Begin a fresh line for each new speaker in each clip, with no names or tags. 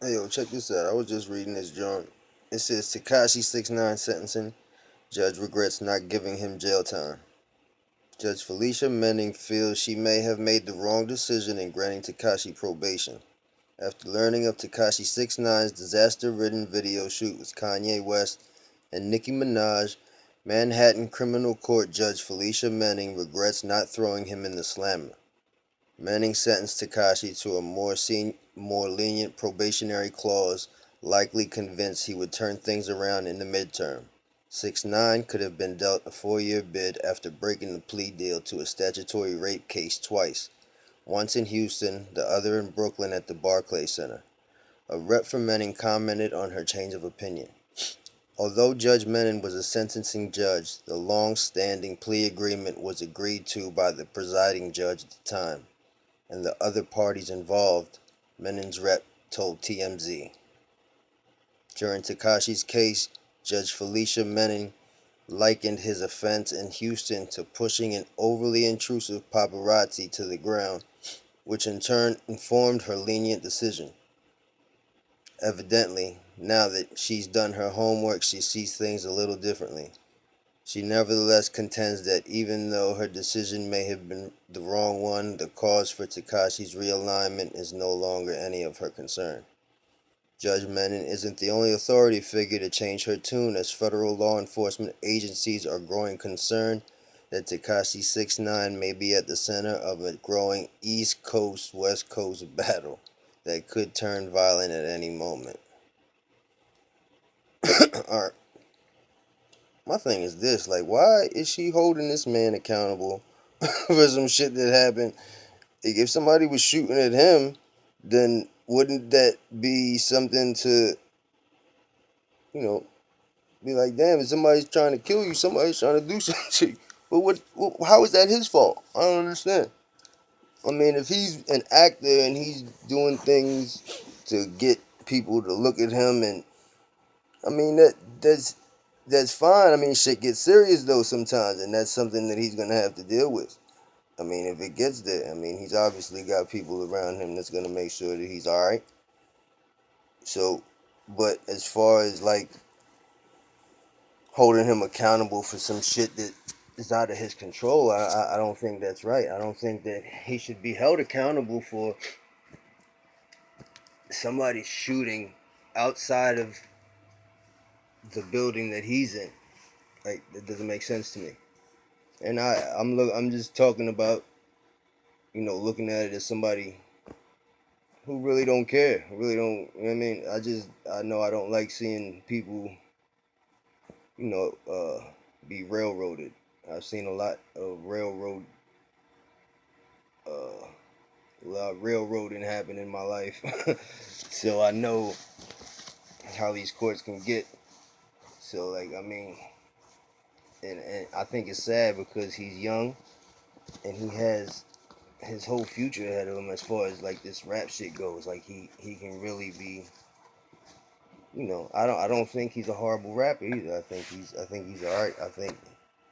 Hey yo, check this out. I was just reading this joint. It says Tekashi 6ix9ine sentencing. Judge regrets not giving him jail time. Judge Felicia Menning feels she may have made the wrong decision in granting Tekashi probation. After learning of Tekashi 6ix9ine's disaster-ridden video shoot with Kanye West and Nicki Minaj, Manhattan Criminal Court Judge Felicia Menning regrets not throwing him in the slammer. Manning sentenced Tekashi to a more lenient probationary clause, likely convinced he would turn things around in the midterm. 6ix9ine could have been dealt a 4-year bid after breaking the plea deal to a statutory rape case twice, once in Houston, the other in Brooklyn at the Barclays Center. A rep for Manning commented on her change of opinion. Although Judge Menon was a sentencing judge, the long-standing plea agreement was agreed to by the presiding judge at the time and the other parties involved, Menon's rep told TMZ. During Tekashi's case, Judge Felicia Menon likened his offense in Houston to pushing an overly intrusive paparazzi to the ground, which in turn informed her lenient decision. Evidently, now that she's done her homework, she sees things a little differently. She nevertheless contends that even though her decision may have been the wrong one, the cause for Tekashi's realignment is no longer any of her concern. Judge Menon isn't the only authority figure to change her tune, as federal law enforcement agencies are growing concerned that Tekashi 6ix9ine may be at the center of a growing East Coast-West Coast battle that could turn violent at any moment. Alright, my thing is this, like, why is she holding this man accountable for some shit that happened? Like, if somebody was shooting at him, then wouldn't that be something to, you know, be like, damn, if somebody's trying to kill you, somebody's trying to do something. But how is that his fault? I don't understand. I mean, if he's an actor and he's doing things to get people to look at him, and I mean that's fine. I mean, shit gets serious though sometimes, and that's something that he's gonna have to deal with. I mean, if it gets there, I mean, he's obviously got people around him that's gonna make sure that he's all right. So, but as far as like holding him accountable for some shit that is out of his control, I don't think that's right. I don't think that he should be held accountable for somebody shooting outside of the building that he's in. Like, that doesn't make sense to me. And I'm just talking about, looking at it as somebody who really don't care. Really don't. You know what I mean? I know I don't like seeing people, you know, uh, be railroaded. I've seen a lot of uh, a lot of railroading happen in my life, so I know how these courts can get. So, like, I mean, and I think it's sad because he's young and he has his whole future ahead of him as far as like this rap shit goes. Like, he can really be. I don't think he's a horrible rapper either. I think he's all right. I think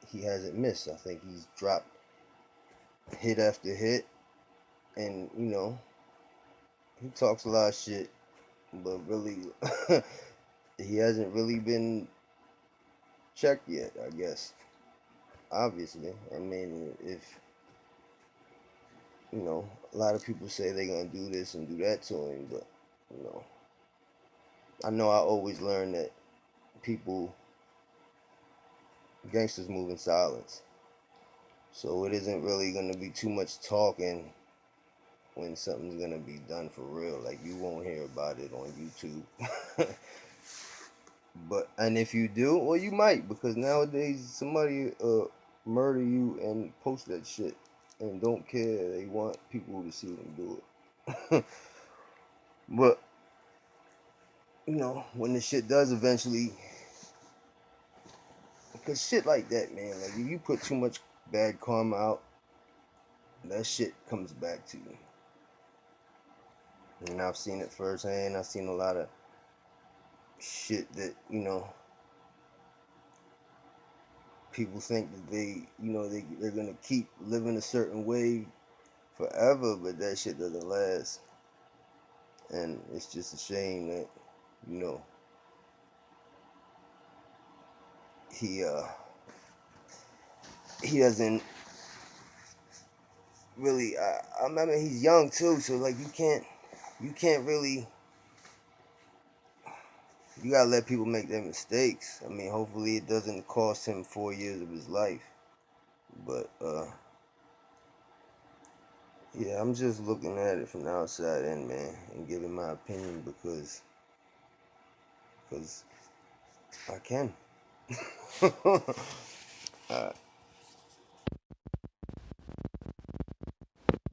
he hasn't missed. I think he's dropped hit after hit, and he talks a lot of shit, but really, he hasn't really been checked yet. I guess. Obviously, I mean, if a lot of people say they're gonna do this and do that to him, but you know, I know I always learn that people, gangsters move in silence. So it isn't really gonna be too much talking when something's gonna be done for real. Like, you won't hear about it on YouTube. And if you do, well, you might, because nowadays somebody murder you and post that shit and don't care. They want people to see them do it. But when the shit does eventually, because shit like that, man, like, if you put too much bad karma out, that shit comes back to you. And I've seen it firsthand. I've seen a lot of shit that people think that they're gonna keep living a certain way forever, but that shit doesn't last. And it's just a shame that, you know, he he doesn't really. I remember he's young too, so like you can't really. You gotta let people make their mistakes. I mean, hopefully it doesn't cost him 4 years of his life. But yeah, I'm just looking at it from the outside in, man, and giving my opinion because I can. Alright.